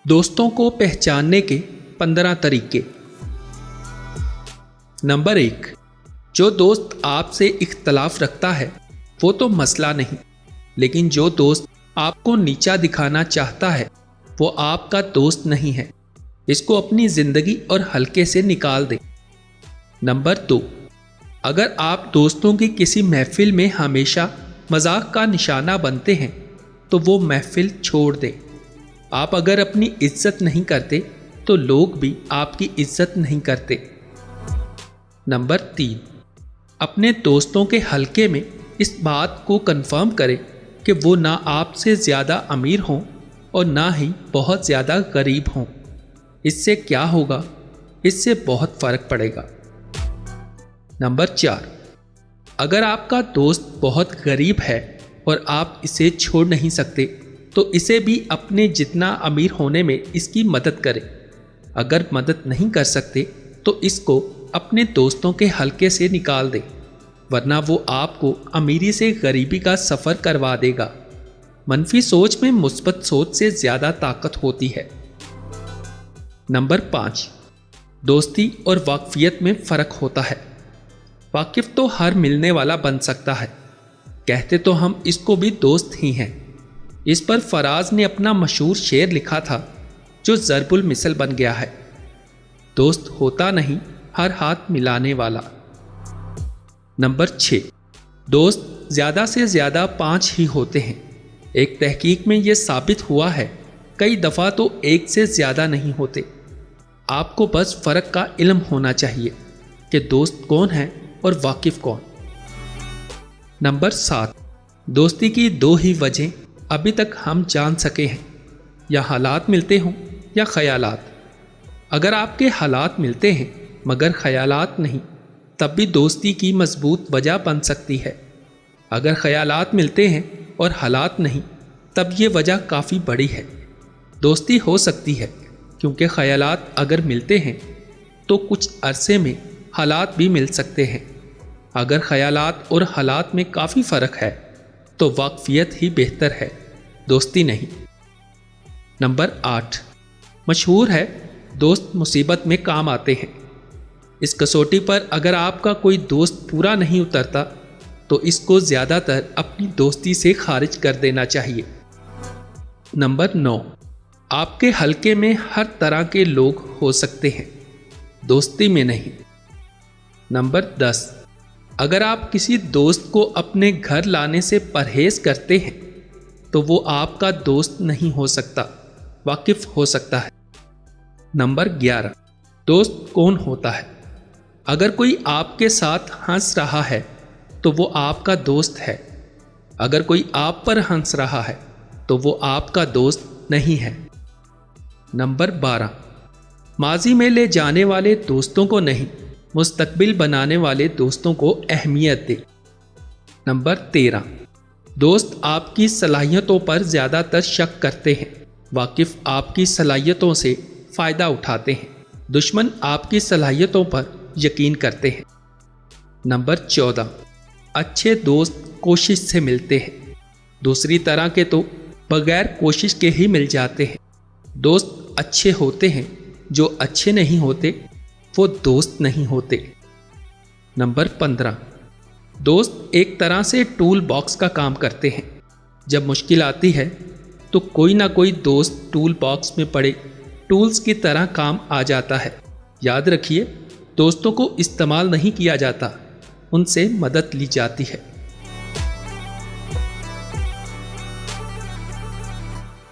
दोस्तों को पहचानने के 15 तरीके। नंबर 1, जो दोस्त आपसे इख्तलाफ रखता है वो तो मसला नहीं, लेकिन जो दोस्त आपको नीचा दिखाना चाहता है वो आपका दोस्त नहीं है। इसको अपनी ज़िंदगी और हल्के से निकाल दें। नंबर 2, अगर आप दोस्तों की किसी महफिल में हमेशा मजाक का निशाना बनते हैं तो वो महफिल छोड़ दें। आप अगर अपनी इज्जत नहीं करते तो लोग भी आपकी इज्जत नहीं करते। नंबर 3, अपने दोस्तों के हलके में इस बात को कंफर्म करें कि वो ना आपसे ज़्यादा अमीर हों और ना ही बहुत ज़्यादा गरीब हों। इससे क्या होगा? इससे बहुत फ़र्क पड़ेगा। नंबर 4, अगर आपका दोस्त बहुत गरीब है और आप इसे छोड़ नहीं सकते तो इसे भी अपने जितना अमीर होने में इसकी मदद करें। अगर मदद नहीं कर सकते तो इसको अपने दोस्तों के हलके से निकाल दें, वरना वो आपको अमीरी से गरीबी का सफ़र करवा देगा। मनफी सोच में मुस्बत सोच से ज़्यादा ताकत होती है। नंबर 5, दोस्ती और वाकफियत में फ़र्क होता है। वाकिफ़ तो हर मिलने वाला बन सकता है, कहते तो हम इसको भी दोस्त ही हैं। इस पर फराज ने अपना मशहूर शेर लिखा था जो ज़रबुल मिसल बन गया है, दोस्त होता नहीं हर हाथ मिलाने वाला। नंबर 6, दोस्त ज़्यादा से ज़्यादा 5 ही होते हैं। एक तहकीक में ये साबित हुआ है, कई दफ़ा तो 1 से ज़्यादा नहीं होते। आपको बस फ़र्क का इल्म होना चाहिए कि दोस्त कौन है और वाकिफ़ कौन। नंबर 7, दोस्ती की 2 ही वजह अभी तक हम जान सके हैं, या हालात मिलते हों या ख़यालात। अगर आपके हालात मिलते हैं मगर ख़यालात नहीं, तब भी दोस्ती की मजबूत वजह बन सकती है। अगर ख़यालात मिलते हैं और हालात नहीं, तब ये वजह काफ़ी बड़ी है। दोस्ती हो सकती है क्योंकि ख़यालात अगर मिलते हैं तो कुछ अरसे में हालात भी मिल सकते हैं। अगर ख़यालात और हालात में काफ़ी फ़र्क है तो वाकफियत ही बेहतर है, दोस्ती नहीं। नंबर 8, मशहूर है दोस्त मुसीबत में काम आते हैं। इस कसौटी पर अगर आपका कोई दोस्त पूरा नहीं उतरता तो इसको ज़्यादातर अपनी दोस्ती से खारिज कर देना चाहिए। नंबर 9, आपके हलके में हर तरह के लोग हो सकते हैं, दोस्ती में नहीं। नंबर 10, अगर आप किसी दोस्त को अपने घर लाने से परहेज़ करते हैं तो वो आपका दोस्त नहीं हो सकता, वाकिफ़ हो सकता है। नंबर 11, दोस्त कौन होता है? अगर कोई आपके साथ हंस रहा है तो वो आपका दोस्त है। अगर कोई आप पर हंस रहा है तो वो आपका दोस्त नहीं है। नंबर 12, माजी में ले जाने वाले दोस्तों को नहीं, मुस्तकबिल बनाने वाले दोस्तों को अहमियत दे। नंबर 13, दोस्त आपकी सलाहियतों पर ज़्यादातर शक करते हैं, वाकिफ़ आपकी सलाहियतों से फ़ायदा उठाते हैं। दुश्मन आपकी सलाहियतों पर यकीन करते हैं। नंबर 14, अच्छे दोस्त कोशिश से मिलते हैं, दूसरी तरह के तो बग़ैर कोशिश के ही मिल जाते हैं। दोस्त अच्छे होते हैं, जो अच्छे नहीं होते वो दोस्त नहीं होते। नंबर 15, दोस्त एक तरह से टूल बॉक्स का काम करते हैं। जब मुश्किल आती है तो कोई ना कोई दोस्त टूल बॉक्स में पड़े टूल्स की तरह काम आ जाता है। याद रखिए, दोस्तों को इस्तेमाल नहीं किया जाता, उनसे मदद ली जाती है।